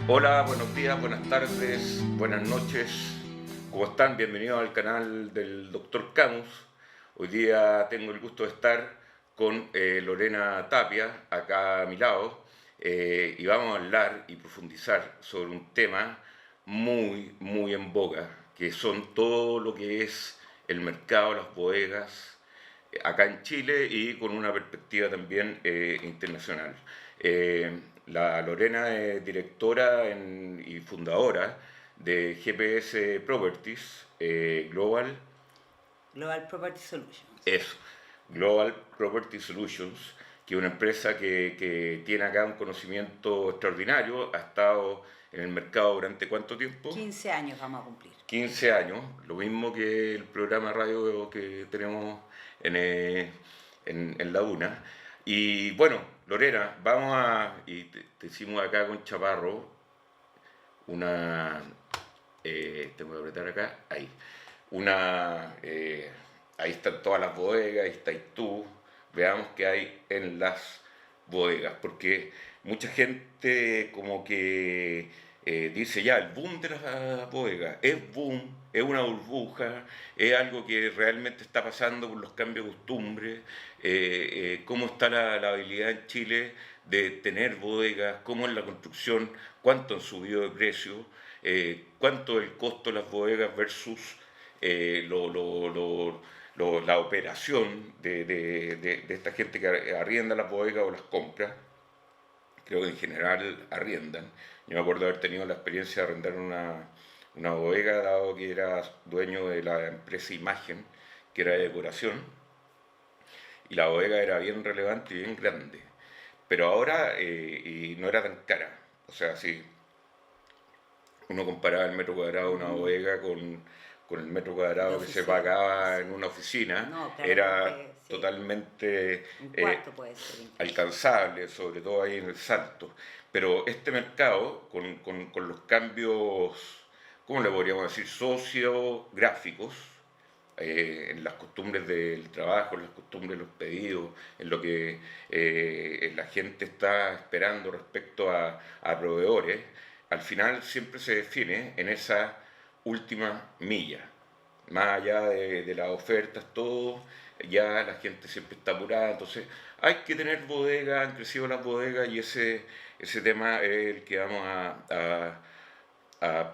Hola, buenos días, buenas tardes, buenas noches. ¿Cómo están? Bienvenidos al canal del Dr. Camus. Hoy día tengo el gusto de estar con Lorena Tapia, acá a mi lado, y vamos a hablar y profundizar sobre un tema muy en boga, que son todo lo que es el mercado, las bodegas, acá en Chile y con una perspectiva también internacional. La Lorena es directora y fundadora de GPS Properties Global, Global Property Solutions. eso, Global Property Solutions, que es una empresa que tiene acá un conocimiento extraordinario, ha estado en el mercado durante ¿cuánto tiempo? 15 años vamos a cumplir. 15 años, lo mismo que el programa de radio que tenemos en la UNA. Y bueno, Lorena, y te hicimos acá con Chaparro, tengo que apretar acá, ahí, ahí están todas las bodegas, ahí estáis tú, veamos qué hay en las bodegas, porque mucha gente como que dice ya, el boom de las bodegas, es boom, es una burbuja, es algo que realmente está pasando por los cambios de costumbre, cómo está la habilidad en Chile de tener bodegas, cómo es la construcción, cuánto han subido de precio, cuánto es el costo de las bodegas versus eh, lo, lo, lo, la operación de esta gente que arrienda las bodegas o las compra. Creo que en general arriendan. Yo me acuerdo haber tenido la experiencia de arrendar una bodega, dado que era dueño de la empresa Imagen, que era de decoración, y la bodega era bien relevante y bien grande. Pero ahora y no era tan cara. O sea, sí, uno comparaba el metro cuadrado de una bodega con el metro De cuadrado que se oficina, pagaba en sí. una oficina, No, era claramente, sí. totalmente Un cuarto puede ser incluso. alcanzable, sobre todo ahí en el Salto. Pero este mercado, con los cambios, ¿cómo le podríamos decir?, sociográficos, en las costumbres del trabajo, en las costumbres de los pedidos, en lo que la gente está esperando respecto a proveedores, al final siempre se define en esa última milla. Más allá de las ofertas, todo, ya la gente siempre está apurada, entonces hay que tener bodegas, han crecido las bodegas y ese tema es el que vamos a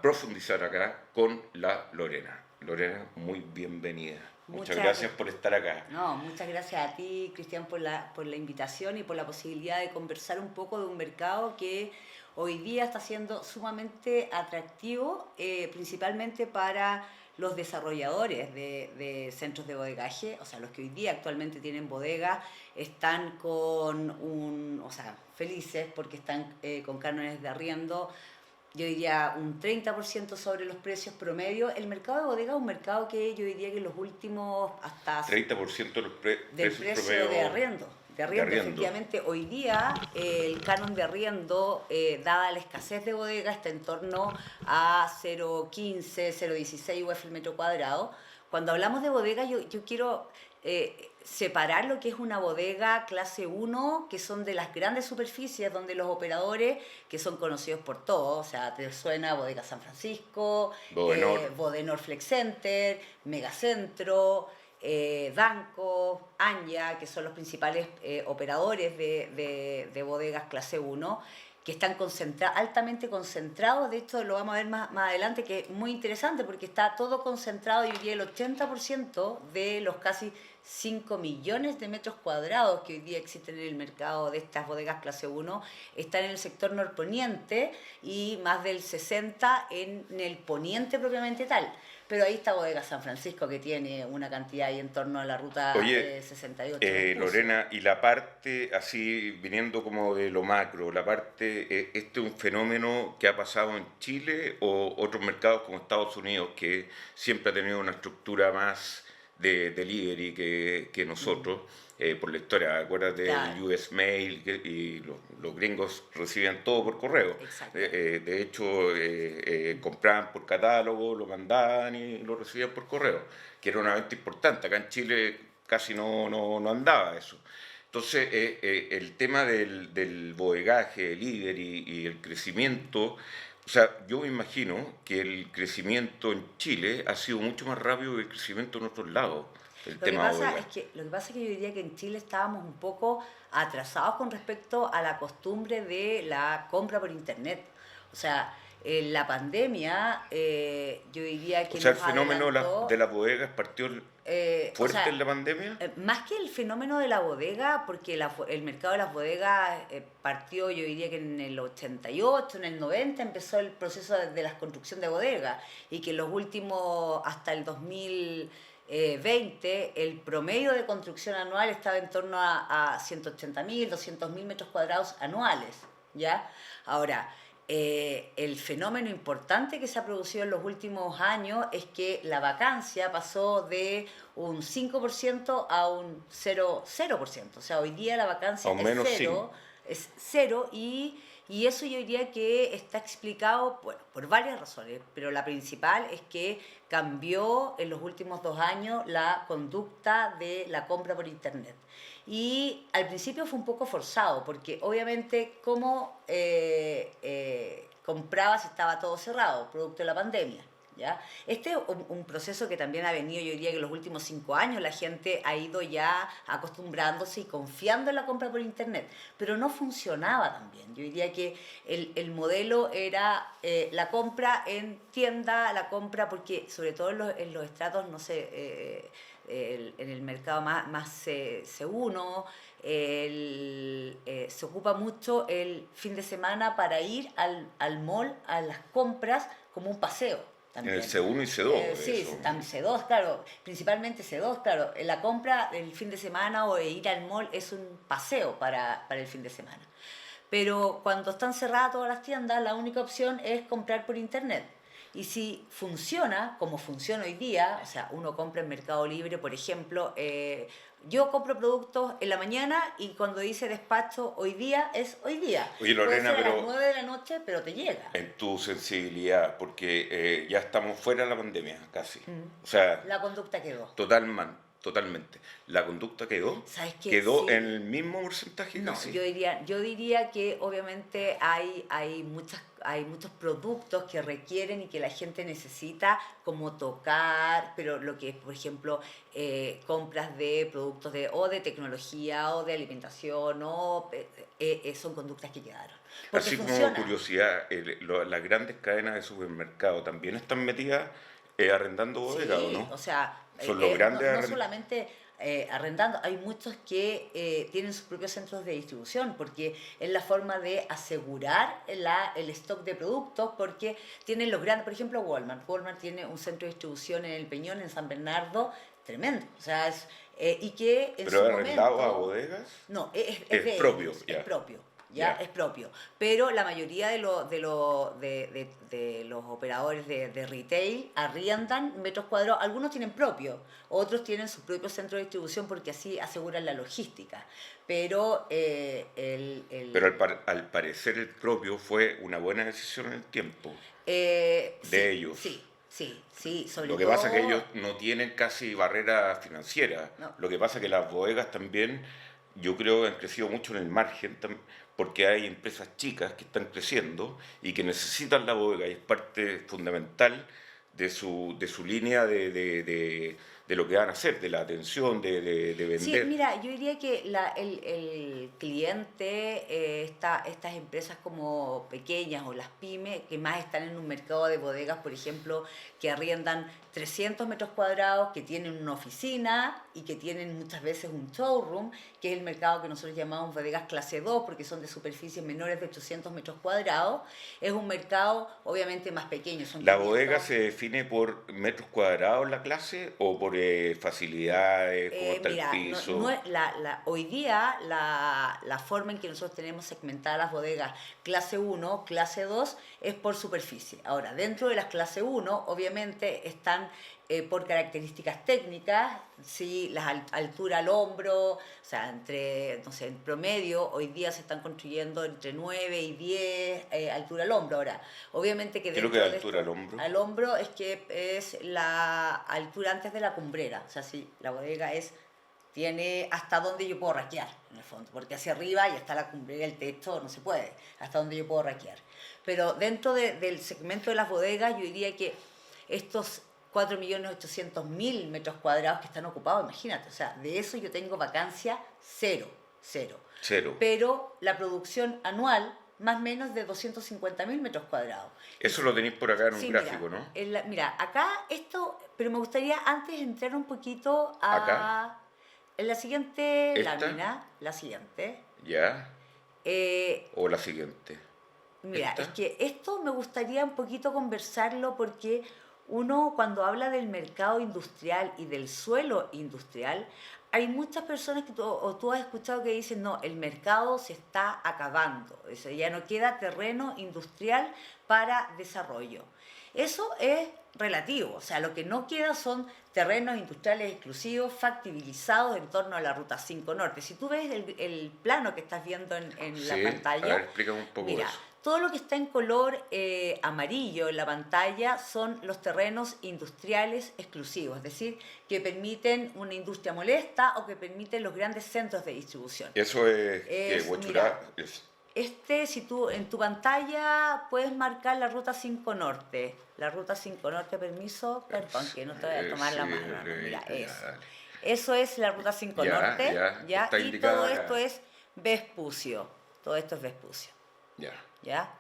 profundizar acá con la Lorena. Lorena, muy bienvenida. Muchas Muchas, gracias por estar acá. no, muchas gracias a ti, Cristian, por la invitación y por la posibilidad de conversar un poco de un mercado que hoy día está siendo sumamente atractivo, principalmente para los desarrolladores de centros de bodegaje, o sea, los que hoy día actualmente tienen bodega, están o sea, felices porque están con cánones de arriendo, yo diría un 30% sobre los precios promedio. El mercado de bodega es un mercado que yo diría que en los últimos, hasta 30% de los del precios precio promedio de de arriendo, arriendo. efectivamente, hoy día el canon de arriendo, dada la escasez de bodega, está en torno a 0,15, 0,16 UF el metro cuadrado. Cuando hablamos de bodega, yo quiero separar lo que es una bodega clase 1, que son de las grandes superficies, donde los operadores, que son conocidos por todos, o sea, te suena Bodega San Francisco, Bodenor. Bodenor Flex Center, Megacentro, Danco, Anya, que son los principales operadores de bodegas clase 1, que están altamente concentrados. De hecho, lo vamos a ver más adelante, que es muy interesante porque está todo concentrado. Yo diría el 80% de los casi 5 millones de metros cuadrados que hoy día existen en el mercado de estas bodegas clase 1 están en el sector norponiente y más del 60% en el poniente propiamente tal. Pero ahí está Bodega San Francisco, que tiene una cantidad ahí en torno a la ruta Oye, 68 Vespucio. Lorena, y la parte, así viniendo como de lo macro, la parte, ¿este es un fenómeno que ha pasado en Chile o otros mercados como Estados Unidos, que siempre ha tenido una estructura más de delivery que nosotros, por la historia? Acuérdate Claro, del US Mail y los gringos recibían todo por correo. exacto. De hecho, compraban por catálogo, lo mandaban y lo recibían por correo, que era una venta importante. Acá en Chile casi no andaba eso. Entonces, el tema del bodegaje, el líder y el crecimiento, o sea, yo me imagino que el crecimiento en Chile ha sido mucho más rápido que el crecimiento en otros lados, el tema bodega. Lo que pasa es que yo diría que en Chile estábamos un poco atrasados con respecto a la costumbre de la compra por internet. O sea, en la pandemia yo diría O que sea, el nos fenómeno adelantó. de las bodegas partió O fuerte en sea, la pandemia. más que el fenómeno de la bodega, porque el mercado de las bodegas partió, yo diría que en el 88, en el 90 empezó el proceso de la construcción de bodegas y que en los últimos, hasta el 2020, el promedio de construcción anual estaba en torno a 180.000, 200.000 metros cuadrados anuales, ¿ya? Ahora, el fenómeno importante que se ha producido en los últimos años es que la vacancia pasó de un 5% a un 0%. O sea, hoy día la vacancia Al menos 5. es cero y eso yo diría que está explicado por varias razones, pero la principal es que cambió en los últimos 2 años la conducta de la compra por Internet. Y al principio fue un poco forzado, porque obviamente como comprabas estaba todo cerrado, producto de la pandemia. ¿Ya? Este es un proceso que también ha venido, yo diría que en los últimos 5 años la gente ha ido ya acostumbrándose y confiando en la compra por internet, pero no funcionaba tan bien. Yo diría que el modelo era la compra en tienda, la compra, porque sobre todo en los estratos, no sé, en el mercado más C1, se ocupa mucho el fin de semana para ir al mall, a las compras, como un paseo. En el También. C1 y C2, Sí, eso. también C2, claro, principalmente C2, claro. La compra del fin de semana o ir al mall es un paseo para el fin de semana. Pero cuando están cerradas todas las tiendas, la única opción es comprar por internet. Y si funciona, como funciona hoy día, o sea, uno compra en Mercado Libre, por ejemplo, yo compro productos en la mañana y cuando dice despacho hoy día, es hoy día. Oye, Puede Lorena, ser a las pero 9 de la noche, pero te llega. en tu sensibilidad, porque ya estamos fuera de la pandemia, casi. Mm. O sea, La conducta quedó. totalmente. La conducta quedó, ¿Sabes qué? quedó en Sí. el mismo porcentaje No, casi. yo diría que obviamente hay muchos productos que requieren y que la gente necesita como tocar, pero lo que es, por ejemplo, compras de productos o de tecnología o de alimentación son conductas que quedaron. Porque Así como funciona. curiosidad, las grandes cadenas de supermercado también están metidas arrendando bodegas, ¿o Sí, no? o sea, Son los no, grandes no solamente arrendando, hay muchos que tienen sus propios centros de distribución, porque es la forma de asegurar el stock de productos, porque tienen los grandes, por ejemplo, Walmart. Walmart tiene un centro de distribución en El Peñón, en San Bernardo, tremendo. O sea, y que en Pero su arrendado a momento, bodegas no, es es de propio, ellos, es ya, propio. Ya ya. es propio, pero la mayoría de los operadores de retail arriendan metros cuadrados, algunos tienen propio, otros tienen su propio centro de distribución porque así aseguran la logística, pero Pero al parecer el propio fue una buena decisión en el tiempo de sí, ellos. sí, sí, sí, sobre Lo que pasa es que ellos todo, no tienen casi barrera financiera. no, Lo que pasa es que las bodegas también, yo creo que han crecido mucho en el margen, porque hay empresas chicas que están creciendo y que necesitan la bodega y es parte fundamental de su línea de lo que van a hacer, de la atención, de sí, vender. mira, yo diría que el cliente, estas empresas como pequeñas o las pymes, que más están en un mercado de bodegas, por ejemplo, que arriendan 300 metros cuadrados, que tienen una oficina y que tienen muchas veces un showroom, que es el mercado que nosotros llamamos bodegas clase 2, porque son de superficies menores de 800 metros cuadrados, es un mercado obviamente más pequeño, son ¿La bodega 500. se define por metros cuadrados la clase o por facilidades, cómo está el Mira, piso? hoy día la forma en que nosotros tenemos segmentadas las bodegas clase 1, clase 2, es por superficie. Ahora, dentro de las clase 1, obviamente están por características técnicas, sí, altura al hombro, o sea, no sé, en promedio, hoy día se están construyendo entre 9 y 10 altura al hombro. Ahora, obviamente que ¿Qué es lo que es dentro de altura esto, al hombro? al hombro es que es la altura antes de la cumbrera, o sea, sí, la bodega es tiene hasta donde yo puedo raquear, en el fondo, porque hacia arriba ya está la cumbre, el techo, no se puede, hasta donde yo puedo raquear. Pero dentro del segmento de las bodegas, yo diría que estos 4.800.000 metros cuadrados que están ocupados, imagínate, o sea, de eso yo tengo vacancia cero, cero. Cero. Pero la producción anual, más o menos de 250.000 metros cuadrados. Eso lo tenéis por acá en un Sí, gráfico, mira, ¿no? mira, acá esto, pero me gustaría antes entrar un poquito Acá, en la siguiente esta, lámina, la siguiente. ya, Eh, o la siguiente. Mira, Esta, es que esto me gustaría un poquito conversarlo porque uno cuando habla del mercado industrial y del suelo industrial, hay muchas personas que tú has escuchado que dicen, no, el mercado se está acabando, o sea, ya no queda terreno industrial para desarrollo. Eso es relativo, o sea, lo que no queda son terrenos industriales exclusivos factibilizados en torno a la Ruta 5 Norte. Si tú ves el plano que estás viendo en la sí, a pantalla, ver, explícame un poco mira, eso. todo lo que está en color amarillo en la pantalla son los terrenos industriales exclusivos, es decir, que permiten una industria molesta o que permiten los grandes centros de distribución. Eso es que Mira, Huachurá es. si tú en tu pantalla puedes marcar la Ruta 5 Norte. La Ruta 5 Norte, permiso, perdón, que no te voy a tomar Sí, la mano. Mira, ya, eso. dale. Eso es la Ruta 5 Ya, Norte, ya, ¿ya? está Y todo indicada esto acá. es Vespucio. Todo esto es Vespucio, Ya. ¿ya?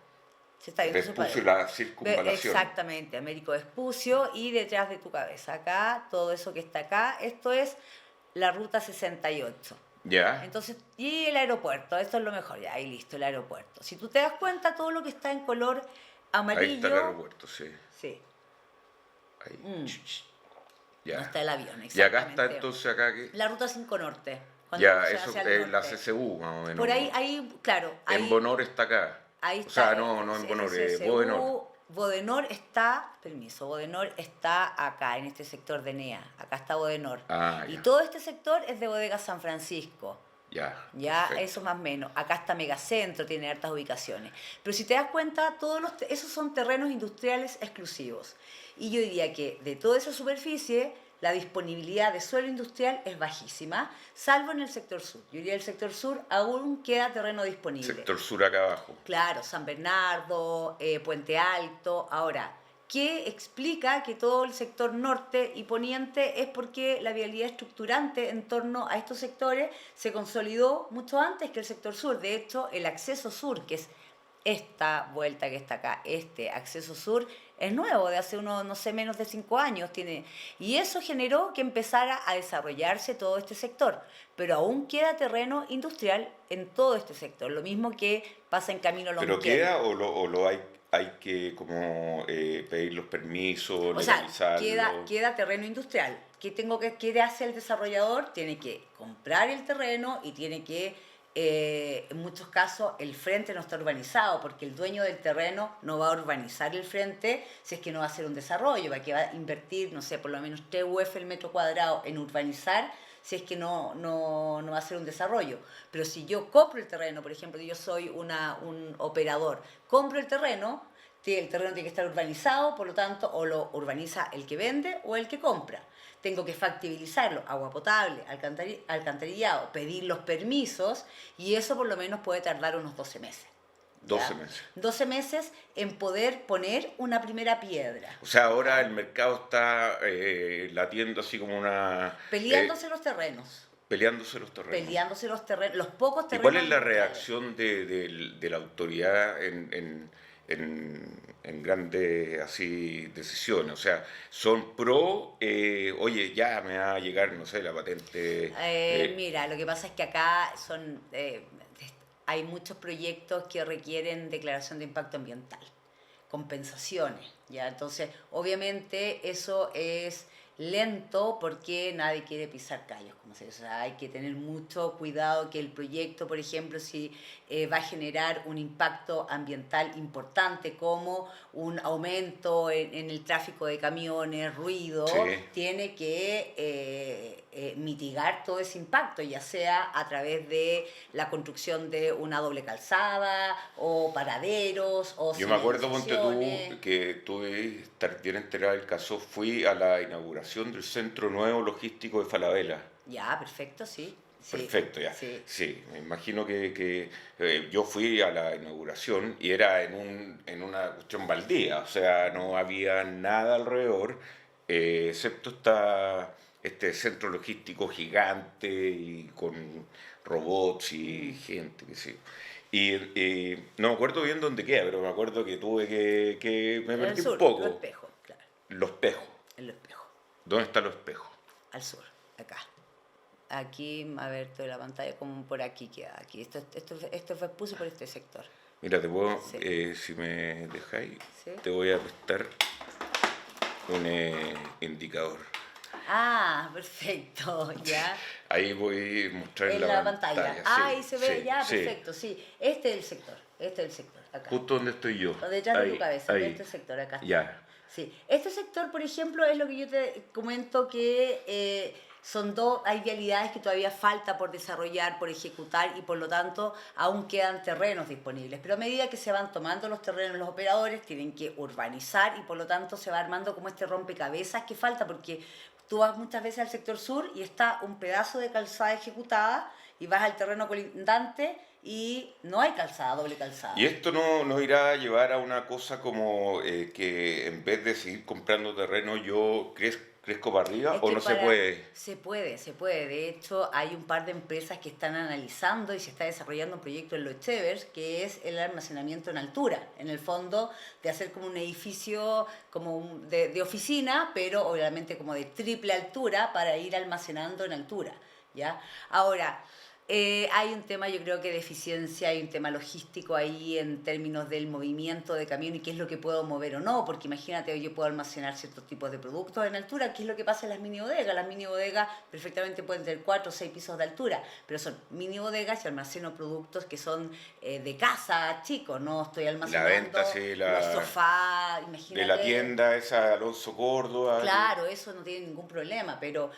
Se está viendo su Vespucio y pared. la circunvalación. Exactamente, Américo Vespucio y detrás de tu cabeza. Acá, todo eso que está acá, esto es la Ruta 68. Ya, Entonces, y el aeropuerto, esto es lo mejor, ya, ahí listo, el aeropuerto. Si tú te das cuenta, todo lo que está en color ahí está el amarillo, aeropuerto, sí. sí, Ahí. mm, Ya. no está el avión, Y acá está exactamente. entonces acá que. La Ruta 5 Norte, cuando Ya, uno se va eso hacia el es la norte. CCU más o menos. Por ahí, claro, En Bonor está acá. ahí O está. sea, no en Bonor, CCU, Bodenor. Bodenor está, permiso, Bodenor está acá, en este sector de NEA. Acá está Bodenor. Ah, Y ya. todo este sector es de Bodega San Francisco. Ya. Ya, Perfecto. eso más o menos. Acá está Megacentro, tiene hartas ubicaciones. Pero si te das cuenta, esos son terrenos industriales exclusivos. Y yo diría que de toda esa superficie, la disponibilidad de suelo industrial es bajísima, salvo en el sector sur. Yo diría que el sector sur aún queda terreno disponible. Sector sur acá abajo. Claro, San Bernardo, Puente Alto. Ahora, ¿qué explica que todo el sector norte y poniente es porque la vialidad estructurante en torno a estos sectores se consolidó mucho antes que el sector sur? De hecho, el acceso sur, que es esta vuelta que está acá, este acceso sur, es nuevo, de hace unos, no sé, menos de 5 años tiene. Y eso generó que empezara a desarrollarse todo este sector. Pero aún queda terreno industrial en todo este sector. Lo mismo que pasa en Camino ¿Pero Lonquén. queda o lo hay que como pedir los permisos, O sea, legalizarlo? queda terreno industrial. ¿Qué hace el desarrollador? Tiene que comprar el terreno y tiene que, en muchos casos, el frente no está urbanizado, porque el dueño del terreno no va a urbanizar el frente si es que no va a hacer un desarrollo, va a invertir, no sé, por lo menos 3 UF el metro cuadrado en urbanizar, si es que no va a hacer un desarrollo. Pero si yo compro el terreno, por ejemplo, yo soy un operador, compro el terreno tiene que estar urbanizado, por lo tanto, o lo urbaniza el que vende o el que compra. Tengo que factibilizarlo, agua potable, alcantarillado, pedir los permisos, y eso por lo menos puede tardar unos 12 meses. ¿Ya? 12 meses. 12 meses en poder poner una primera piedra. O sea, ahora el mercado está latiendo así como una... Peleándose los terrenos. peleándose los terrenos. Peleándose los terrenos, los pocos ¿Y terrenos. cuál es la industriales. reacción de la autoridad en grandes así decisiones? O sea, son pro, oye, ya me va a llegar, no sé, la patente. Mira, lo que pasa es que acá hay muchos proyectos que requieren declaración de impacto ambiental, compensaciones, ¿ya? Entonces, obviamente eso es lento porque nadie quiere pisar callos, como se dice. O sea, hay que tener mucho cuidado que el proyecto, por ejemplo, si va a generar un impacto ambiental importante como un aumento en el tráfico de camiones, ruido, Sí. tiene que mitigar todo ese impacto, ya sea a través de la construcción de una doble calzada o paraderos o Yo me acuerdo, ponte señalizaciones. tú, que tú debes estar bien enterado del caso. Fui a la inauguración del Centro Nuevo Logístico de Falabella. Ya, perfecto, sí. Sí, Perfecto, ya. sí. Sí, me imagino que yo fui a la inauguración y era en una cuestión baldía, o sea, no había nada alrededor, excepto este centro logístico gigante y con robots y gente, qué sé yo. Y no me acuerdo bien dónde queda, pero me acuerdo que tuve que me En el perdí un sur, Los poco. Espejos, claro. Los espejos. En Los Espejos, ¿Dónde están los espejos? al sur, acá. Aquí, a ver, toda la pantalla como por aquí queda. Aquí, esto fue, puse por este sector. Mira, te puedo, Sí, si me dejáis, sí. te voy a prestar un indicador. Ah, perfecto, ya. Ahí voy a mostrar en En la la pantalla. pantalla, Ah, sí, ahí se ve, sí, ya, sí. perfecto, sí. Este es el sector, este es el sector, acá. Justo donde estoy yo. Detrás de tu Ahí, cabeza, de este ahí. sector, acá está. Ya. Sí, este sector, por ejemplo, es lo que yo te comento que son hay vialidades que todavía falta por desarrollar, por ejecutar y por lo tanto aún quedan terrenos disponibles. Pero a medida que se van tomando los terrenos los operadores tienen que urbanizar y por lo tanto se va armando como este rompecabezas que falta porque tú vas muchas veces al sector sur y está un pedazo de calzada ejecutada y vas al terreno colindante y no hay calzada, doble calzada. ¿Y esto no nos irá a llevar a una cosa como que en vez de seguir comprando terreno yo crezco para arriba Es o que no se puede? se puede, se puede. De hecho, hay un par de empresas que están analizando y se está desarrollando un proyecto en Los Chevers que es el almacenamiento en altura. En el fondo, de hacer como un edificio como de oficina, pero obviamente como de triple altura para ir almacenando en altura. ¿Ya? Ahora, hay un tema, yo creo que de eficiencia, hay un tema logístico ahí en términos del movimiento de camión y qué es lo que puedo mover o no, porque imagínate, yo puedo almacenar ciertos tipos de productos en altura, qué es lo que pasa en las mini bodegas. Las mini bodegas perfectamente pueden tener 4 o 6 pisos de altura, pero son mini bodegas y almaceno productos que son de casa, chicos, no estoy La almacenando venta, sí, los sofás, de la imagínate. tienda esa de Alonso Córdoba. Claro, eso no tiene ningún problema, pero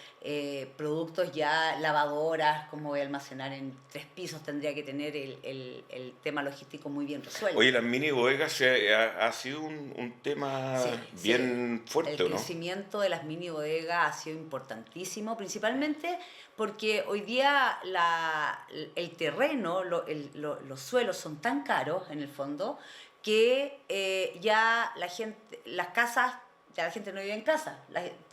productos ya, lavadoras, como voy a almacenar en 3 pisos, tendría que tener el tema logístico muy bien resuelto. Oye, las mini bodegas ha sido un tema Sí, bien sí. fuerte, El ¿o no? crecimiento de las mini bodegas ha sido importantísimo, principalmente porque hoy día el terreno, los suelos son tan caros en el fondo que ya la gente, las casas, ya la gente no vive en casa.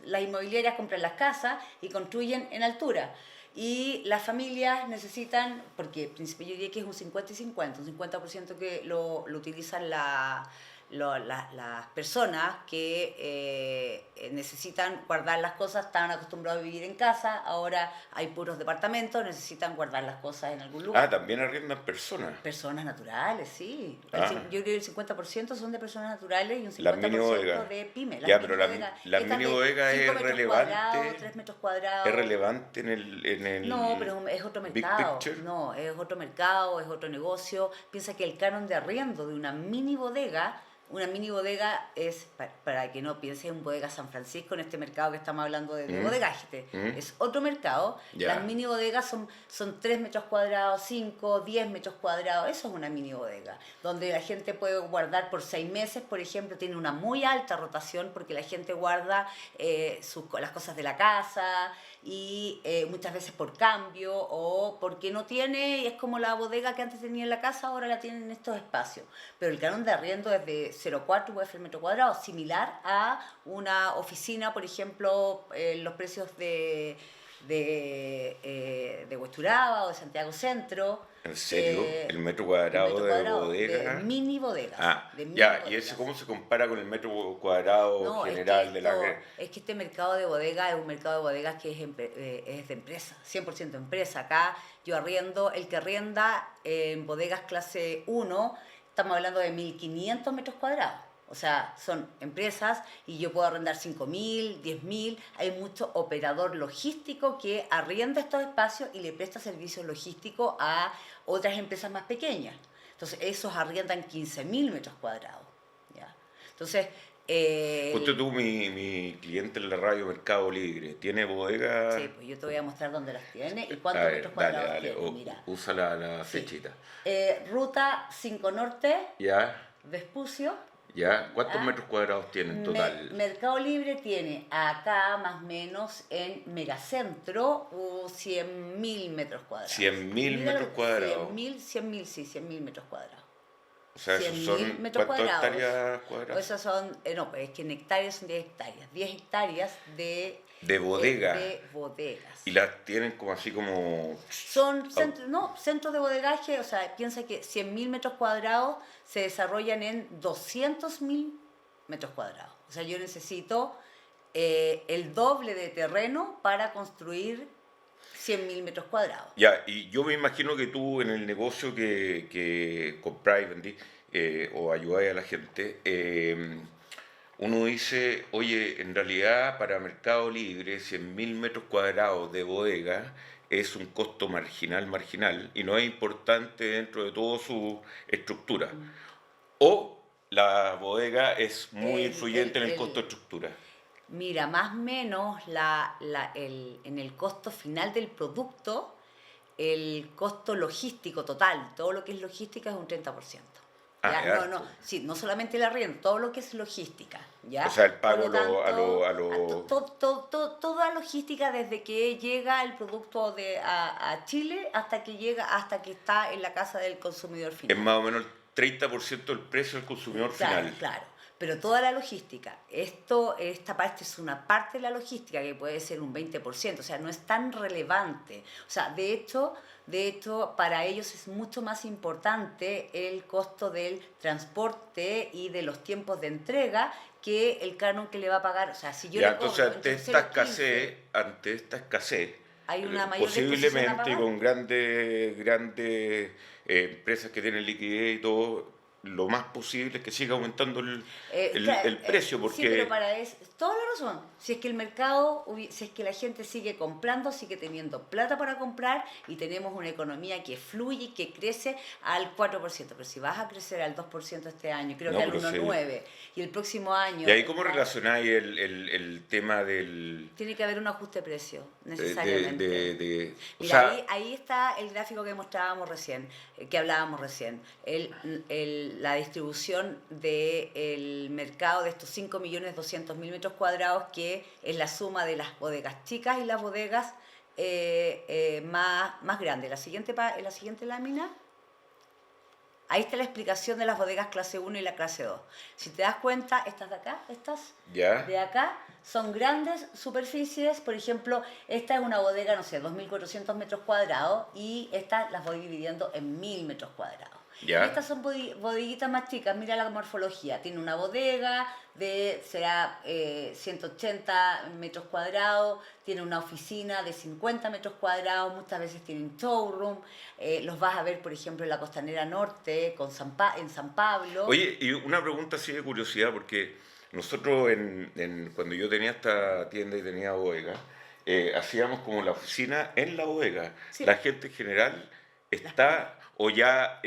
Las inmobiliarias compran las casas y construyen en altura. Y las familias necesitan, porque en principio yo diría que es un 50 y 50, un 50% que lo utilizan las personas que necesitan guardar las cosas, estaban acostumbrados a vivir en casa, ahora hay puros departamentos, necesitan guardar las cosas en algún Ah, lugar. también arriendan personas. Personas naturales, sí. Ah, Yo creo que el 50% son de personas naturales y un las mini 50% bodegas. de pymes. Ya, Las pero mini bodegas, la estas mini de bodega 5 es metros cuadrados, relevante, 3 metros cuadrados. es relevante en No, el pero es otro big mercado. picture. No, es otro mercado, es otro negocio. Piensa que el canon de arriendo de una mini bodega es, para que no pienses en bodega San Francisco, en este mercado que estamos hablando de Mm, bodegaje, mm, es otro mercado. ya. Las mini bodegas son 3 metros cuadrados, 5, 10 metros cuadrados. Eso es una mini bodega, donde la gente puede guardar por 6 meses, por ejemplo, tiene una muy alta rotación porque la gente guarda las cosas de la casa y muchas veces por cambio o porque no tiene, y es como la bodega que antes tenía en la casa, ahora la tienen en estos espacios. Pero el canon de arriendo es de 0,4 UF el metro cuadrado, similar a una oficina, por ejemplo, los precios de Huechuraba o de Santiago Centro. ¿En serio? ¿El metro El cuadrado metro de cuadrado de bodega? mini bodegas. Ah, De mini ya, ¿y bodegas. ese cómo se compara con el metro cuadrado No, general de la... es que este mercado de bodegas es un mercado de bodegas que es de empresa, 100% empresa. Acá yo arriendo, el que arrienda en bodegas clase 1, estamos hablando de 1.500 metros cuadrados. O sea, son empresas y yo puedo arrendar 5.000, 10.000. Hay mucho operador logístico que arrienda estos espacios y le presta servicios logísticos a otras empresas más pequeñas. Entonces, esos arriendan 15.000 metros cuadrados. ¿Ya? Entonces, Justo tú, mi cliente en la radio Mercado Libre, ¿tiene bodega? sí, pues yo te voy a mostrar dónde las tiene y A cuántos ver, metros dale, cuadrados dale, tiene. Mira, usa la sí. flechita. Ruta 5 Norte, ¿Ya? Vespucio, ¿Ya? ¿Cuántos ¿Ya? metros cuadrados tiene en total? Mercado Libre tiene acá más o menos en Megacentro 100.000 metros cuadrados. 100.000 Mira, metros cuadrados. 100.000, sí, 100.000 metros cuadrados. O sea, esos 100.000 son, metros ¿cuántas cuadrados. hectáreas O cuadradas? esas son, no, es que en hectáreas son 10 hectáreas. 10 hectáreas De bodega. de bodegas. Y las tienen como así como... Son centros de bodegaje, o sea, piensa que 100.000 metros cuadrados se desarrollan en 200.000 metros cuadrados. O sea, yo necesito el doble de terreno para construir 100.000 metros cuadrados. Ya, y yo me imagino que tú en el negocio que compráis, vendís o ayudáis a la gente, uno dice, oye, en realidad para Mercado Libre 100.000 metros cuadrados de bodega es un costo marginal, y no es importante dentro de toda su estructura. O la bodega es muy influyente en el costo de estructura. Mira, más o menos en el costo final del producto, el costo logístico total, todo lo que es logística es un 30%. Ah, ¿Ya? es No, harto. no, sí, no solamente el arriendo, todo lo que es logística, ¿ya? O sea, el pago Por lo tanto, a lo... toda logística desde que llega el producto a Chile hasta que llega, hasta que está en la casa del consumidor Es final. más o menos el 30% del precio del consumidor Claro, final. claro. Pero toda la logística, esta parte es una parte de la logística que puede ser un 20%, o sea, no es tan relevante. O sea, de hecho, para ellos es mucho más importante el costo del transporte y de los tiempos de entrega que el canon que le va a pagar. O sea, si yo Ya, le cobro entonces entre 0,15, ante esta escasez, hay una mayor disposición a posiblemente pagar. con grandes empresas que tienen liquidez y todo, lo más posible es que siga aumentando el precio, Sí, pero porque para eso, toda la razón. Si es que el mercado, si es que la gente sigue comprando, sigue teniendo plata para comprar y tenemos una economía que fluye y que crece al 4%. Pero si vas a crecer al 2% este año, creo no, que al pero sí. 1,9%, y el próximo año... ¿Y ahí cómo relacionáis el tema del... Tiene que haber un ajuste de precio, de, necesariamente. o Mira, sea, ahí está el gráfico que mostrábamos recién, que hablábamos recién. La distribución del mercado de estos 5.200.000 metros cuadrados, que es la suma de las bodegas chicas y las bodegas más grandes. En la siguiente lámina, ahí está la explicación de las bodegas clase 1 y la clase 2. Si te das cuenta, estas de acá, ya, de acá, son grandes superficies. Por ejemplo, esta es una bodega, no sé, 2.400 metros cuadrados, y estas las voy dividiendo en 1.000 metros cuadrados. ya. Y estas son bodeguitas más chicas. Mira la morfología. Tiene una bodega será 180 metros cuadrados, tiene una oficina de 50 metros cuadrados, muchas veces tienen showroom. Los vas a ver, por ejemplo, en la Costanera Norte, en San Pablo. Oye, y una pregunta así de curiosidad, porque nosotros cuando yo tenía esta tienda y tenía bodega, hacíamos como la oficina en la bodega. Sí. La gente en general está, o ya,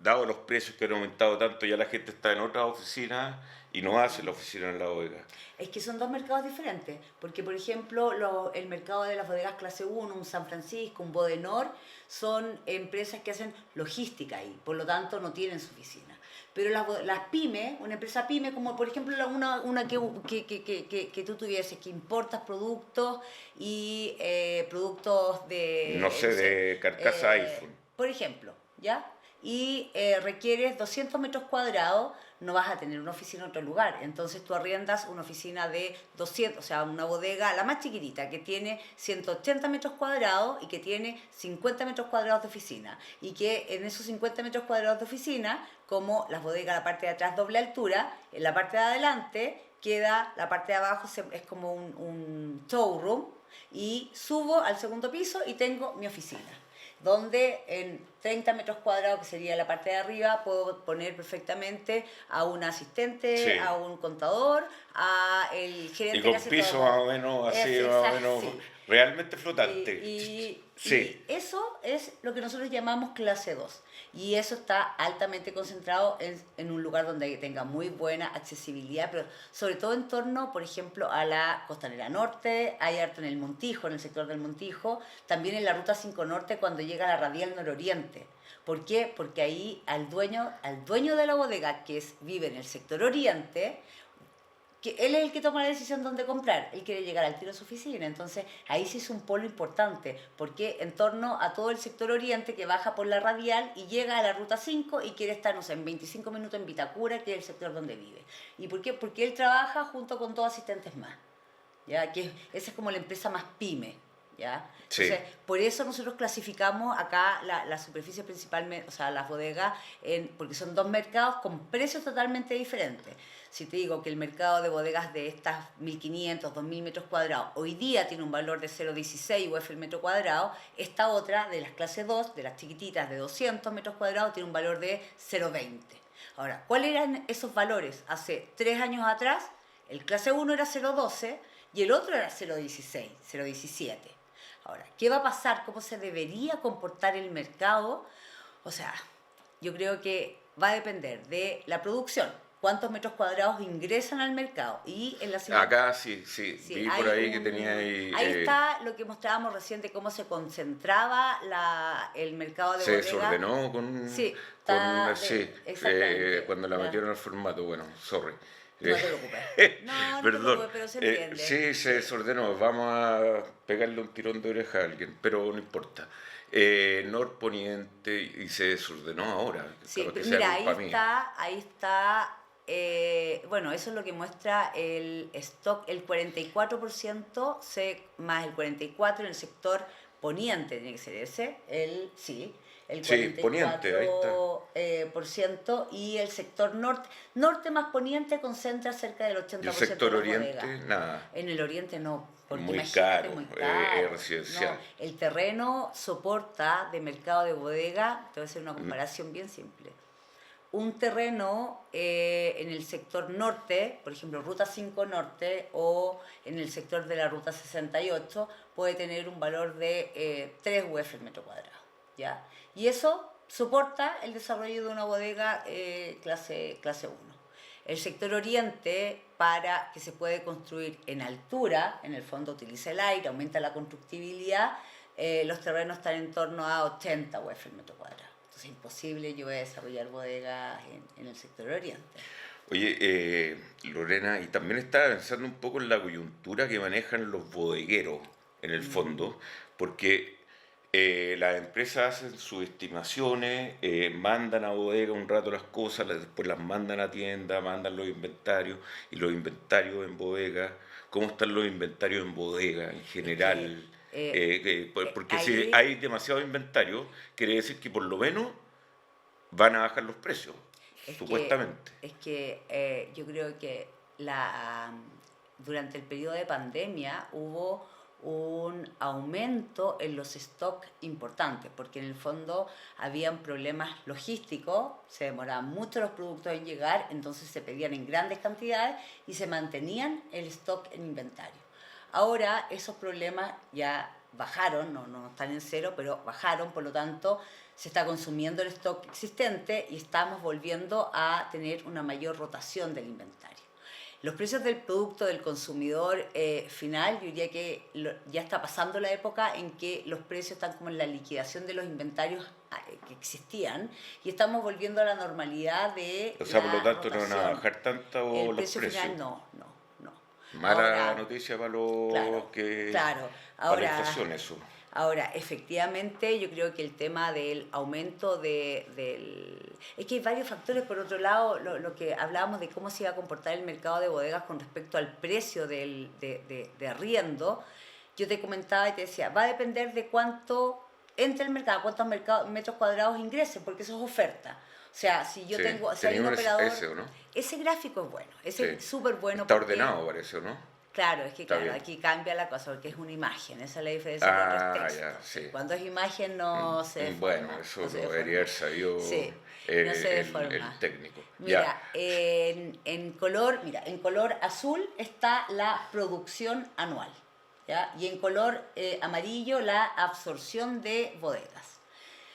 dado los precios que han aumentado tanto, ya la gente está en otras oficinas y no hace la oficina en la bodega. Es que son dos mercados diferentes, porque por ejemplo el mercado de las bodegas clase 1, un San Francisco, un Bodenor, son empresas que hacen logística ahí, por lo tanto no tienen su oficina. Pero las pymes, una empresa pyme, como por ejemplo una que tú tuvieses, que importas productos y productos de... No sé, de carcasa iPhone. Por ejemplo, ¿ya? Y requieres 200 metros cuadrados, no vas a tener una oficina en otro lugar. Entonces tú arriendas una oficina de 200, o sea, una bodega, la más chiquitita, que tiene 180 metros cuadrados y que tiene 50 metros cuadrados de oficina. Y que en esos 50 metros cuadrados de oficina, como las bodegas, la parte de atrás doble altura, en la parte de adelante queda, la parte de abajo es como un showroom, y subo al segundo piso y tengo mi oficina, donde en 30 metros cuadrados, que sería la parte de arriba, puedo poner perfectamente a un asistente, Sí. a un contador, a el gerente Y con que hace piso todo. más o menos así, más o menos Sí. realmente flotante. Y eso es lo que nosotros llamamos clase 2. Y eso está altamente concentrado en un lugar donde tenga muy buena accesibilidad, pero sobre todo en torno, por ejemplo, a la Costanera Norte, hay harto en el Montijo, en el sector del Montijo, también en la Ruta 5 Norte cuando llega a la Radial Nororiente. ¿Por qué? Porque ahí al dueño de la bodega, vive en el sector oriente, que él es el que toma la decisión dónde comprar, él quiere llegar al tiro a su oficina, entonces ahí sí es un polo importante, porque en torno a todo el sector oriente que baja por la radial y llega a la ruta 5 y quiere estar, no sé, en 25 minutos en Vitacura, que es el sector donde vive. ¿Y por qué? Porque él trabaja junto con dos asistentes más, ¿ya? Esa es como la empresa más pyme, ¿ya? Entonces, por eso nosotros clasificamos acá la superficie principalmente, o sea, las bodegas, porque son dos mercados con precios totalmente diferentes. Si te digo que el mercado de bodegas de estas 1.500, 2.000 metros cuadrados hoy día tiene un valor de 0,16 UF el metro cuadrado, esta otra de las clases 2, de las chiquititas de 200 metros cuadrados, tiene un valor de 0,20. Ahora, ¿cuáles eran esos valores? Hace 3 años atrás, el clase 1 era 0,12 y el otro era 0,16, 0,17. Ahora, ¿qué va a pasar? ¿Cómo se debería comportar el mercado? O sea, yo creo que va a depender de la producción. ¿Cuántos metros cuadrados ingresan al mercado? Y en la siguiente... Acá sí, vi por ahí que tenía ahí... Ahí está lo que mostrábamos recién de cómo se concentraba el mercado de bodegas. Se desordenó con... Sí, cuando la metieron al formato, bueno, sorry. No te preocupes. No te preocupes, pero se entiende. Sí, se desordenó. Vamos a pegarle un tirón de oreja a alguien, pero no importa. Norponiente y se desordenó ahora. Sí, pero mira, ahí está. Bueno, eso es lo que muestra el stock, el 44% más el 44% en el sector poniente, tiene que ser ese, el 44%, poniente, ahí está. Por ciento, y el sector norte más poniente concentra cerca del 80% ¿Y el sector de oriente? bodegas. Nada. En el oriente no. Porque muy caro, es residencial. No, el terreno soporta de mercado de bodega, te voy a hacer una comparación bien simple. Un terreno en el sector norte, por ejemplo, Ruta 5 Norte, o en el sector de la Ruta 68, puede tener un valor de 3 UF el metro cuadrado, ¿ya? Y eso soporta el desarrollo de una bodega clase 1. El sector oriente, para que se puede construir en altura, en el fondo utiliza el aire, aumenta la constructibilidad, los terrenos están en torno a 80 UF el metro cuadrado. Entonces es imposible yo voy a desarrollar bodegas en el sector oriente. Oye, Lorena, y también estaba pensando un poco en la coyuntura que manejan los bodegueros, en el fondo, porque las empresas hacen sus estimaciones, mandan a bodega un rato las cosas, después las mandan a tienda, mandan los inventarios, y los inventarios en bodega, ¿cómo están los inventarios en bodega en general? Porque si hay demasiado inventario, quiere decir que por lo menos van a bajar los precios, supuestamente. Yo creo que durante el periodo de pandemia hubo un aumento en los stocks importantes, porque en el fondo habían problemas logísticos, se demoraban mucho los productos en llegar, entonces se pedían en grandes cantidades y se mantenían el stock en inventario. Ahora esos problemas ya bajaron, no están en cero, pero bajaron, por lo tanto se está consumiendo el stock existente y estamos volviendo a tener una mayor rotación del inventario. Los precios del producto del consumidor final, yo diría que ya está pasando la época en que los precios están como en la liquidación de los inventarios que existían y estamos volviendo a la normalidad de O sea, por lo tanto, rotación. ¿no van a bajar tanto el los precio precios? Final no. Mala noticia para los para la inflación, eso. Ahora, efectivamente, yo creo que el tema del aumento es que hay varios factores. Por otro lado, lo que hablábamos de cómo se iba a comportar el mercado de bodegas con respecto al precio de arriendo, yo te comentaba y te decía, va a depender de cuánto entre el mercado, cuántos metros cuadrados ingresen, porque eso es oferta. O sea, si yo tengo... Si hay un operador, ese, ¿o no? Ese gráfico es bueno, ese es súper bueno. Está ordenado, parece, ¿no? Claro, es que aquí cambia la cosa porque es una imagen, esa es la diferencia con el texto. Ya, sí. Cuando es imagen no se deforma. Bueno, eso lo debería haber sabido el técnico. Mira, en color azul está la producción anual, ¿ya? Y en color amarillo la absorción de bodegas.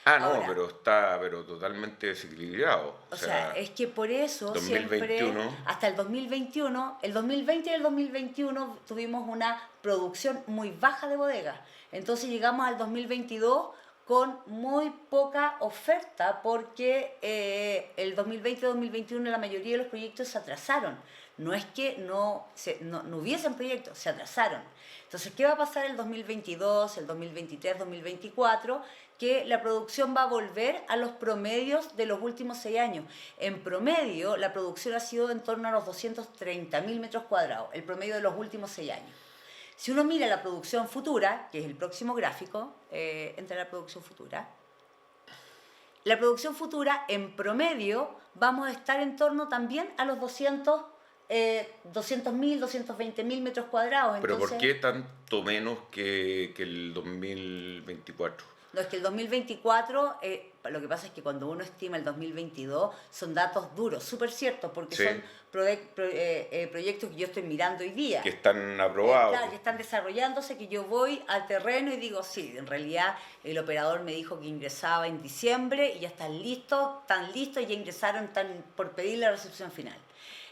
Ah, no, Ahora, pero totalmente desequilibrado. o sea, es que por eso siempre, 2021, hasta el 2020 y el 2021 tuvimos una producción muy baja de bodegas. Entonces llegamos al 2022 con muy poca oferta porque el 2020 y 2021 la mayoría de los proyectos se atrasaron. No es que no hubiesen proyectos, se atrasaron. Entonces, ¿qué va a pasar el 2022, el 2023, 2024? Que la producción va a volver a los promedios de los últimos 6 años. En promedio, la producción ha sido en torno a los 230.000 metros cuadrados, el promedio de los últimos 6 años. Si uno mira la producción futura, que es el próximo gráfico, entra la producción futura, en promedio vamos a estar en torno también a los 200.000, 220.000 metros cuadrados. pero Entonces, ¿por qué tanto menos que el 2024? no, es que el 2024, lo que pasa es que cuando uno estima el 2022, son datos duros, súper ciertos, porque Sí, son proyectos que yo estoy mirando hoy día. que están aprobados. Claro, que están desarrollándose, que yo voy al terreno y digo, sí, en realidad el operador me dijo que ingresaba en diciembre y ya están listos, ya ingresaron, están por pedir la recepción final.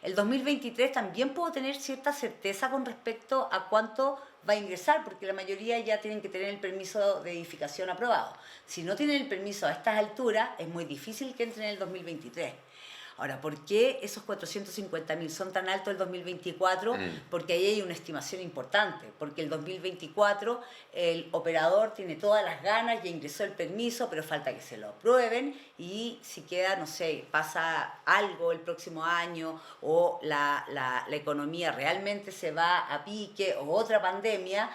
El 2023 también puedo tener cierta certeza con respecto a cuánto va a ingresar, porque la mayoría ya tienen que tener el permiso de edificación aprobado. Si no tienen el permiso a estas alturas, es muy difícil que entren en el 2023. Ahora, ¿por qué esos 450.000 son tan altos el 2024? Porque ahí hay una estimación importante, porque el 2024 el operador tiene todas las ganas, ya ingresó el permiso, pero falta que se lo aprueben y si queda, no sé, pasa algo el próximo año o la economía realmente se va a pique o otra pandemia,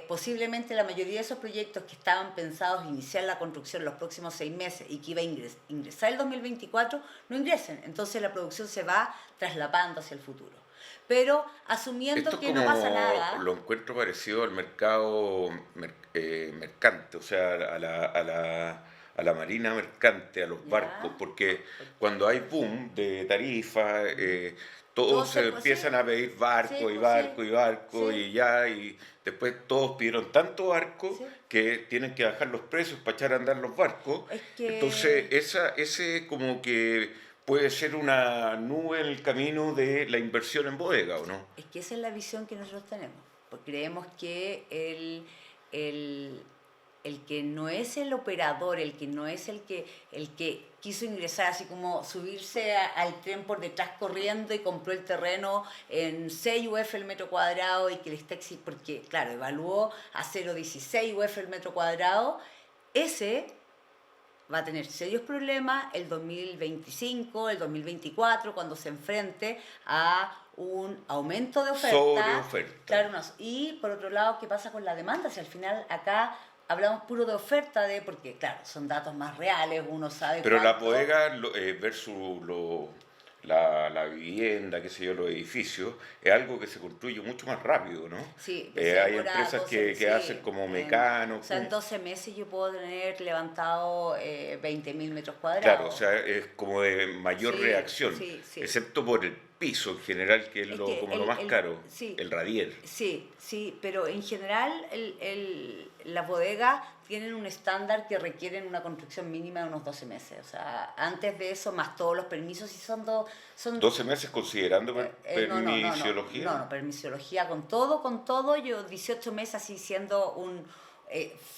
posiblemente la mayoría de esos proyectos que estaban pensados iniciar la construcción en los próximos 6 meses y que iba a ingresar el 2024, no ingresen. Entonces la producción se va traslapando hacia el futuro. Pero asumiendo Esto es que no pasa nada. lo encuentro parecido al mercado mercante, o sea, a la marina mercante, a los barcos, Ya, porque cuando hay boom de tarifas, todos se sí, empiezan a pedir sí, barco y pues sí, barco y barco sí, y ya, y después todos pidieron tanto barco sí. que tienen que bajar los precios para echar a andar los barcos. Es Entonces, que ese como que puede ser una nube en el camino de la inversión en bodega, ¿o no? Es que esa es la visión que nosotros tenemos, porque creemos que el, el que no es el operador, el que no es el que quiso ingresar, así como subirse al tren por detrás corriendo y compró el terreno en 6 UF el metro cuadrado y que le está porque, claro, evaluó a 0,16 UF el metro cuadrado, ese va a tener serios problemas el 2025, el 2024, cuando se enfrente a un aumento de oferta. Sobre oferta. Claro, y por otro lado, ¿qué pasa con la demanda? Si al final acá hablamos puro de oferta, porque claro, son datos más reales, uno sabe Pero la cuánto. bodega versus la vivienda, qué sé yo, los edificios, es algo que se construye mucho más rápido, ¿no? Sí, se Hay demora empresas 12, que sí, hacen como Mecano. o sea, en 12 meses yo puedo tener levantado 20.000 metros Claro, o cuadrados. sea, es como de mayor Sí, reacción, sí, sí. excepto por el piso en general, que es Es que como lo más caro, sí, el radier. sí, sí, pero en general las bodegas tienen un estándar que requieren una construcción mínima de unos 12 meses. O sea, antes de eso, más todos los permisos, y son 12 meses considerando permisiología. no, permisología con todo, yo 18 meses así siendo un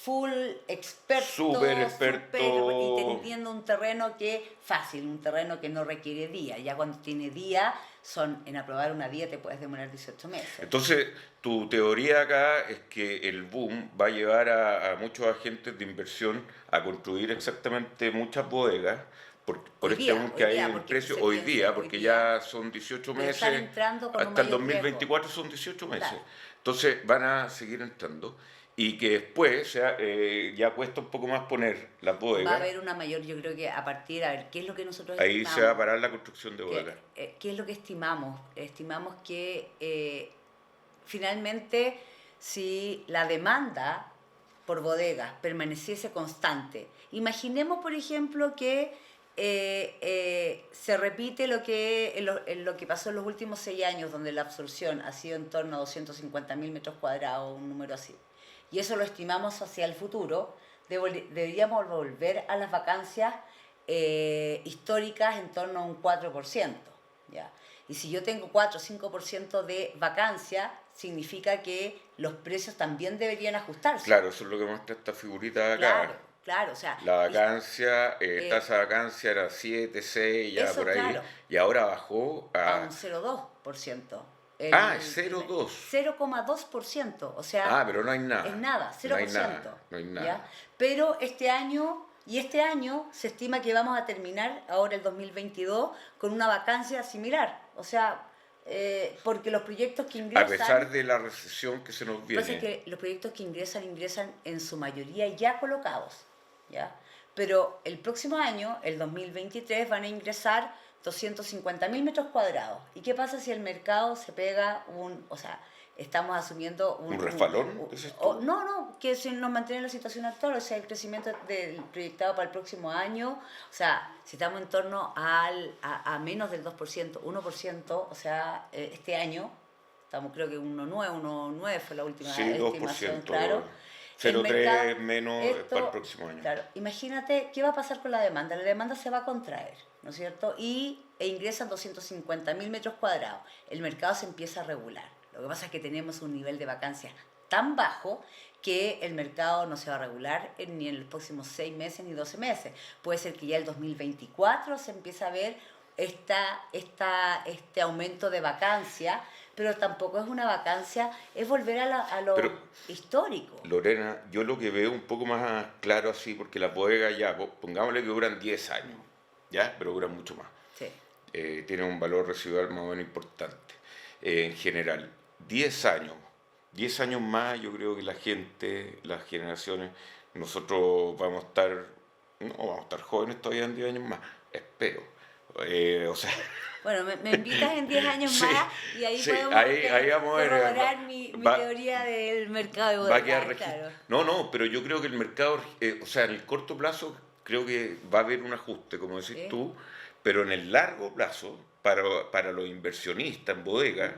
full experto, Súper experto. y teniendo un terreno fácil, un terreno que no requiere día. Ya cuando tiene día, en aprobar una día te puedes demorar 18 meses. Entonces, tu teoría acá es que el boom va a llevar a muchos agentes de inversión a construir exactamente muchas bodegas por este boom que hay en el precio hoy día, porque ya son 18 pero están meses, entrando con un hasta el mayor 2024 son 18 meses. Claro. Entonces van a seguir entrando y que después ya cuesta un poco más poner las bodegas. Va a haber una mayor, yo creo que a partir, a ver, ¿qué es lo que nosotros Ahí estimamos? se va a parar la construcción de bodegas. ¿Qué es lo que estimamos? Estimamos que finalmente si la demanda por bodegas permaneciese constante, imaginemos por ejemplo que se repite lo que pasó en los últimos 6 años, donde la absorción ha sido en torno a 250.000 metros cuadrados, un número así. Y eso lo estimamos hacia el futuro. Deberíamos volver a las vacancias históricas en torno a un 4%. ¿Ya? Y si yo tengo 4 o 5% de vacancia, significa que los precios también deberían ajustarse. Claro, eso es lo que muestra esta figurita de acá. Claro, claro, o sea... La vacancia, tasa de vacancia era 7, 6, ya eso, por ahí, claro, y ahora bajó a a... un 0,2%. Es 0,2. 0,2%, o sea... Pero no hay nada. Es nada, 0%. No hay nada, no hay nada. ¿Ya? Pero este año se estima que vamos a terminar, ahora el 2022, con una vacancia similar. O sea, porque los proyectos que ingresan... A pesar de la recesión que se nos viene. Lo que pasa es que los proyectos que ingresan en su mayoría ya colocados, ¿ya? Pero el próximo año, el 2023, van a ingresar 250.000 metros cuadrados. ¿Y qué pasa si el mercado se pega o sea, estamos asumiendo ¿Un refalón? No, que si nos mantiene la situación actual, o sea, el crecimiento del proyectado para el próximo año, o sea, si estamos en torno a menos del 2%, 1%, o sea, este año, estamos creo que 1,9 fue la última estimación, 2%, claro. 0,3 menos para el próximo año. Claro, imagínate qué va a pasar con la demanda. La demanda se va a contraer, ¿no es cierto? E ingresan 250.000 metros cuadrados. El mercado se empieza a regular. Lo que pasa es que tenemos un nivel de vacancia tan bajo que el mercado no se va a regular ni en los próximos 6 meses ni 12 meses. Puede ser que ya el 2024 se empiece a ver este aumento de vacancia, pero tampoco es una vacancia, es volver a lo histórico. Lorena, yo lo que veo un poco más claro así, porque las bodegas ya, pongámosle que duran 10 años, ¿ya? Pero duran mucho más. Sí. Tienen un valor residual más o menos importante. En general, 10 años más, yo creo que la gente, las generaciones, nosotros vamos a estar jóvenes todavía en 10 años más, espero. O sea... Bueno, me invitas en 10 años sí, más y ahí sí, podemos ahí vamos a ver, corroborar mi teoría del mercado de bodegas. Va a quedar claro. No, pero yo creo que el mercado, o sea, en el corto plazo creo que va a haber un ajuste, como decís tú, pero en el largo plazo, para los inversionistas en bodegas,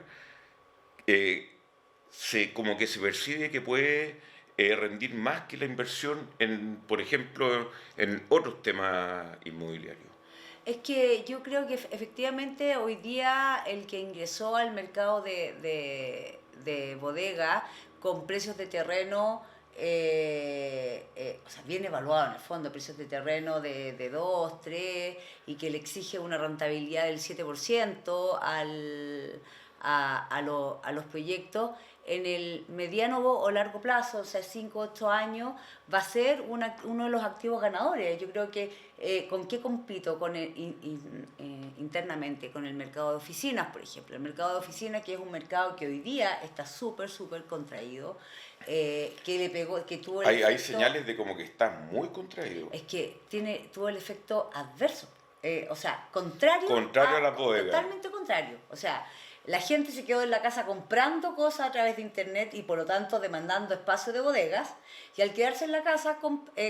como que se percibe que puede rendir más que la inversión por ejemplo, en otros temas inmobiliarios. Es que yo creo que efectivamente hoy día el que ingresó al mercado de bodega con precios de terreno, o sea, bien evaluado en el fondo, precios de terreno de 2, 3, y que le exige una rentabilidad del 7% a los proyectos, en el mediano o largo plazo, o sea, 5 o 8 años, va a ser uno de los activos ganadores. Yo creo que ¿con qué compito internamente? Con el mercado de oficinas, por ejemplo. El mercado de oficinas, que es un mercado que hoy día está súper contraído, que tuvo el hay señales de como que está muy contraído. Es que tuvo el efecto adverso, o sea, contrario a las bodegas. Totalmente contrario. O sea, la gente se quedó en la casa comprando cosas a través de internet y por lo tanto demandando espacio de bodegas, y al quedarse en la casa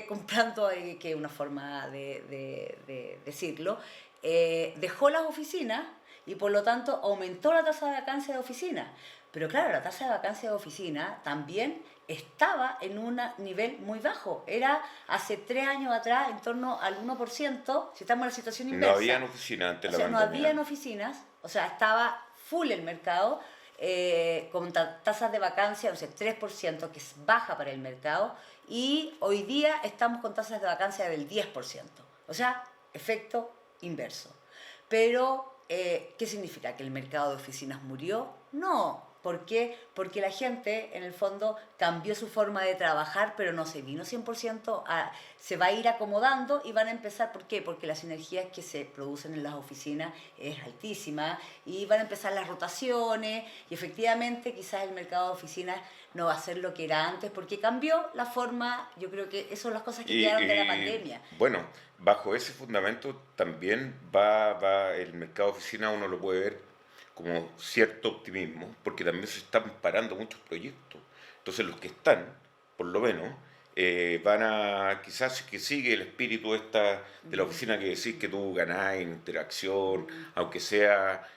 comprando, que es una forma de decirlo, dejó las oficinas y por lo tanto aumentó la tasa de vacancia de oficinas. Pero claro, la tasa de vacancia de oficina también estaba en un nivel muy bajo. Era hace 3 años atrás en torno al 1%, si estamos en la situación inversa. No habían oficinas antes de la pandemia. No habían oficinas, o sea, estaba full el mercado, con tasas de vacancia, o sea, 3%, que es baja para el mercado, y hoy día estamos con tasas de vacancia del 10%. O sea, efecto inverso. Pero, ¿qué significa? ¿Que el mercado de oficinas murió? No. ¿Por qué? Porque la gente, en el fondo, cambió su forma de trabajar, pero no se vino 100%, se va a ir acomodando y van a empezar. ¿Por qué? Porque las energías que se producen en las oficinas es altísima y van a empezar las rotaciones y efectivamente quizás el mercado de oficinas no va a ser lo que era antes porque cambió la forma. Yo creo que esas son las cosas que quedaron de la pandemia. Bueno, bajo ese fundamento también va el mercado de oficinas, uno lo puede ver como cierto optimismo, porque también se están parando muchos proyectos. Entonces los que están, por lo menos, van a, quizás que sigue el espíritu esta de la oficina que decís que tú ganás en interacción, aunque sea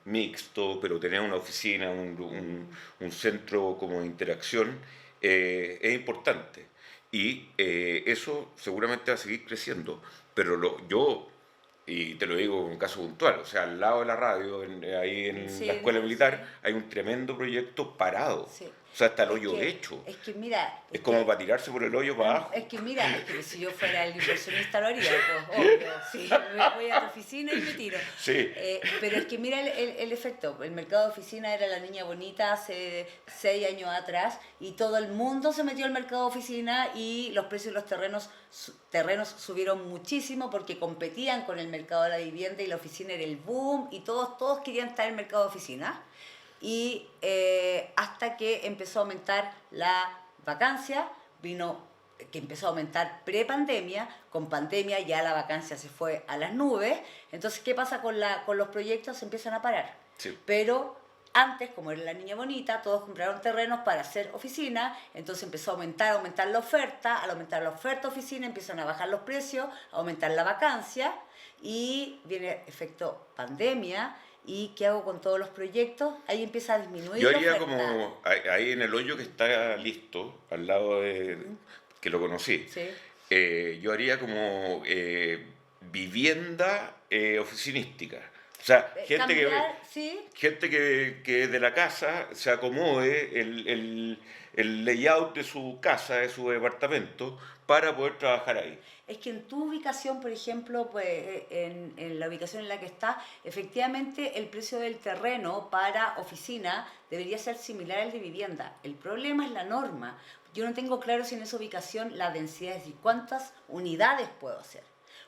mixto, pero tener una oficina, un centro como de interacción, es importante. Y eso seguramente va a seguir creciendo. Pero yo, y te lo digo con un caso puntual, o sea, al lado de la radio, ahí en Sí, la escuela militar, sí, hay un tremendo proyecto parado. sí. O sea, está el Es hoyo que, hecho. es que mira, Es como para tirarse por el hoyo para abajo. es que mira, es que si yo fuera el inversionista lo haría, pues obvio, sí, me voy a tu oficina y me tiro. Sí. Pero es que mira el efecto, el mercado de oficina era la niña bonita hace 6 años atrás y todo el mundo se metió al mercado de oficina y los precios de los terrenos subieron muchísimo porque competían con el mercado de la vivienda y la oficina era el boom y todos querían estar en el mercado de oficina. Y hasta que empezó a aumentar la vacancia, que empezó a aumentar pre-pandemia, con pandemia ya la vacancia se fue a las nubes, entonces ¿qué pasa con los proyectos? Se empiezan a parar. Sí. Pero antes, como era la niña bonita, todos compraron terrenos para hacer oficina, entonces empezó a aumentar la oferta, al aumentar la oferta de oficina empiezan a bajar los precios, a aumentar la vacancia y viene efecto pandemia. ¿Y qué hago con todos los proyectos? Ahí empieza a disminuir Yo la haría oferta. como ahí en el hoyo que está listo, al lado de que lo conocí, Sí. yo haría como vivienda oficinística. O sea, Cambiar, sí, gente que de la casa se acomode el layout de su casa, de su departamento, para poder trabajar ahí. es que en tu ubicación, por ejemplo, pues en la ubicación en la que está, efectivamente el precio del terreno para oficina debería ser similar al de vivienda. El problema es la norma. Yo no tengo claro si en esa ubicación la densidad es decir, cuántas unidades puedo hacer.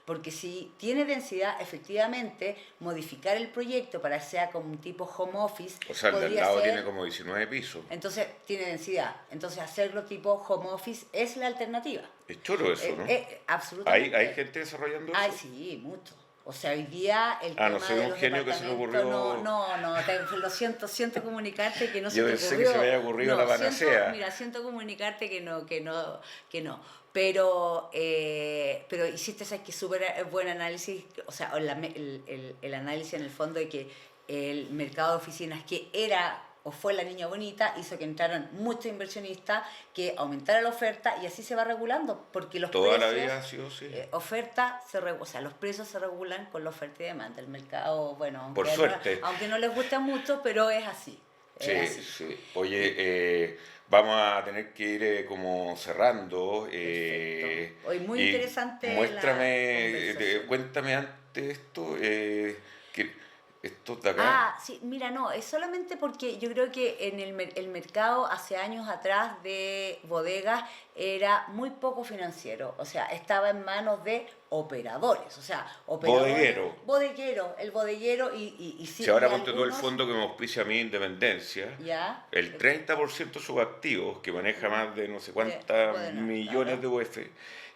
Porque si tiene densidad, efectivamente, modificar el proyecto para que sea como un tipo home office. O sea, el del podría lado ser, tiene como 19 pisos. entonces tiene densidad. Entonces hacerlo tipo home office es la alternativa. Es choro eso, ¿no? Absolutamente. ¿Hay gente desarrollando eso? Ay, sí, mucho. O sea, hoy día el Ah, tema no soy de un los genio que se le departamentos, ocurrió. lo siento comunicarte que no se Yo te pensé ocurrió. que se me había ocurrido la panacea. Mira, siento comunicarte que no. Pero hiciste, sabes que súper buen análisis, o sea, el análisis en el fondo de que el mercado de oficinas que era o fue la niña bonita, hizo que entraran muchos inversionistas, que aumentara la oferta y así se va regulando, porque los Toda precios, la vida ha sido así. o sea, los precios se regulan con la oferta y demanda. El mercado, bueno, Por suerte. Aunque no les guste mucho, pero es así. Sí, así. sí. Oye, vamos a tener que ir como cerrando. Perfecto. Hoy muy Y interesante muéstrame, la conversación. cuéntame antes esto, que estos de acá. Ah, sí, mira, no, es solamente porque yo creo que en el mercado hace años atrás de bodegas era muy poco financiero, o sea, estaba en manos de operadores, o sea, operadores, el bodeguero y sí, Si ahora y ponte todo el algunos, fondo que me auspicia a mí, Independencia, ya, el 30% de sus activos, que maneja más de no sé cuántos Bodenor, millones claro. de UF,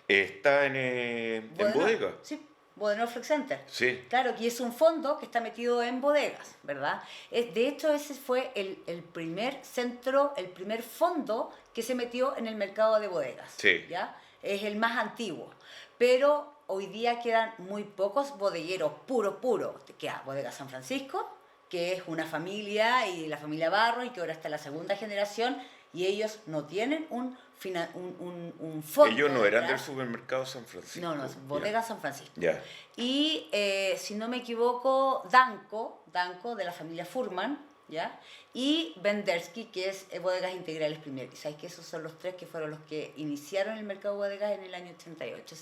está en bodega. Sí, Bodenor Flex Center. Sí. Claro, que es un fondo que está metido en bodegas, ¿verdad? De hecho, ese fue el primer centro, el primer fondo que se metió en el mercado de bodegas. Sí. ¿Ya? Es el más antiguo. Pero hoy día quedan muy pocos bodegueros puro. Queda Bodega San Francisco, que es una familia y la familia Barro y que ahora está en la segunda generación y ellos no tienen un fondo. Ellos no eran del detrás. supermercado San Francisco. No, Bodega San Francisco. Ya. Y si no me equivoco, Danco de la familia Furman, ¿ya? Y Vendersky, que es Bodegas Integrales Primero. Y sabes que esos son los tres que fueron los que iniciaron el mercado de bodegas en el año 88.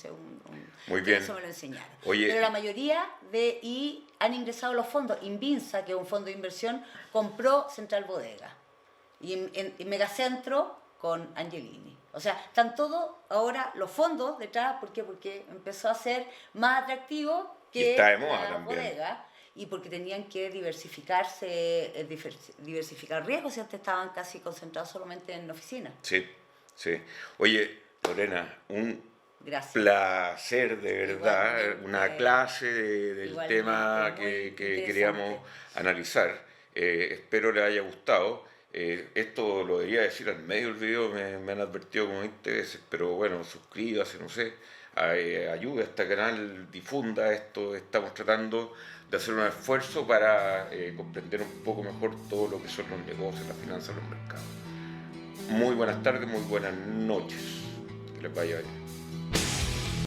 Muy bien. Eso me lo enseñaron. Oye, pero la mayoría han ingresado los fondos. Invinsa, que es un fondo de inversión, compró Central Bodega. Y en Megacentro con Angelini. O sea, están todos ahora los fondos detrás, ¿por qué? Porque empezó a ser más atractivo Y que está de moda la también. bodega y porque tenían que diversificar riesgos y antes estaban casi concentrados solamente en oficinas. sí, sí. Oye, Lorena, un Gracias. placer de verdad, Igualmente. una clase del Igualmente, tema muy que interesante. queríamos analizar. Espero les haya gustado. Esto lo debería decir al medio del video, me han advertido como 20 veces, pero bueno, suscríbase, no sé, ayude a este canal, difunda esto, estamos tratando de hacer un esfuerzo para comprender un poco mejor todo lo que son los negocios, las finanzas, los mercados. Muy buenas tardes, muy buenas noches, que les vaya bien.